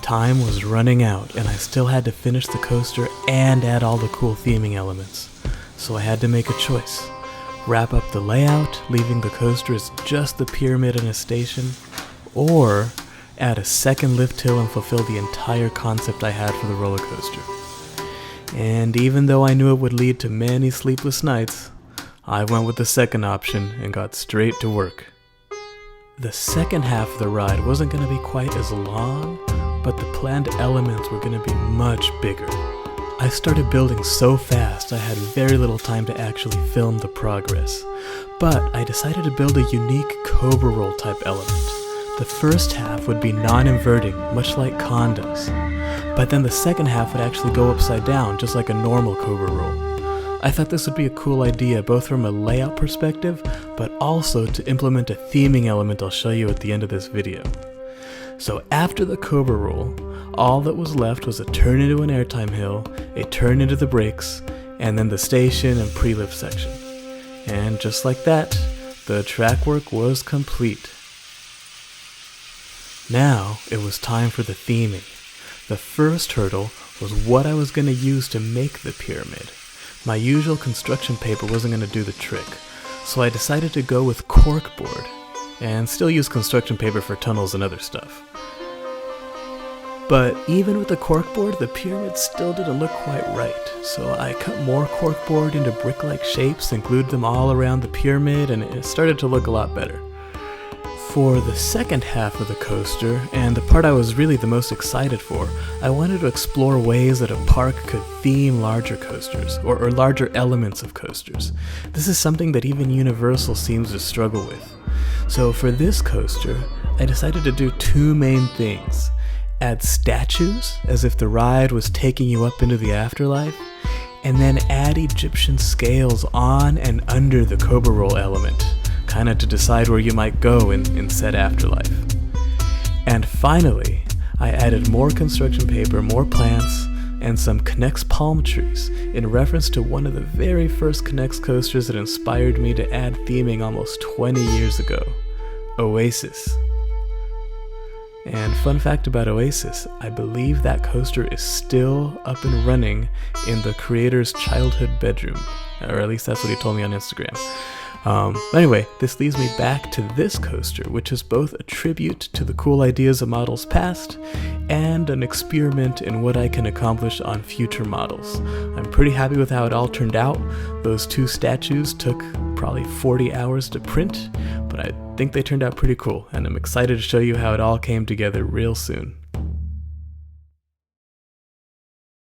Time was running out, and I still had to finish the coaster and add all the cool theming elements. So I had to make a choice. Wrap up the layout, leaving the coaster as just the pyramid and a station, or add a second lift hill and fulfill the entire concept I had for the roller coaster. And even though I knew it would lead to many sleepless nights, I went with the second option and got straight to work. The second half of the ride wasn't going to be quite as long, but the planned elements were going to be much bigger. I started building so fast I had very little time to actually film the progress, but I decided to build a unique Cobra Roll type element. The first half would be non-inverting, much like condos, but then the second half would actually go upside down, just like a normal Cobra Roll. I thought this would be a cool idea, both from a layout perspective, but also to implement a theming element I'll show you at the end of this video. So after the Cobra Roll, all that was left was a turn into an airtime hill, a turn into the brakes, and then the station and pre-lift section. And just like that, the track work was complete. Now it was time for the theming. The first hurdle was what I was going to use to make the pyramid. My usual construction paper wasn't going to do the trick, so I decided to go with corkboard, and still use construction paper for tunnels and other stuff. But even with the corkboard, the pyramid still didn't look quite right, so I cut more corkboard into brick-like shapes and glued them all around the pyramid, and it started to look a lot better. For the second half of the coaster, and the part I was really the most excited for, I wanted to explore ways that a park could theme larger coasters, or larger elements of coasters. This is something that even Universal seems to struggle with. So for this coaster, I decided to do two main things. Add statues, as if the ride was taking you up into the afterlife, and then add Egyptian scales on and under the Cobra Roll element, kinda to decide where you might go in said afterlife. And finally, I added more construction paper, more plants, and some K'NEX palm trees, in reference to one of the very first K'NEX coasters that inspired me to add theming almost 20 years ago, Oasis. And fun fact about Oasis, I believe that coaster is still up and running in the creator's childhood bedroom, or at least that's what he told me on Instagram. Anyway, this leads me back to this coaster, which is both a tribute to the cool ideas of models past and an experiment in what I can accomplish on future models. I'm pretty happy with how it all turned out. Those two statues took probably 40 hours to print, but I think they turned out pretty cool, and I'm excited to show you how it all came together real soon.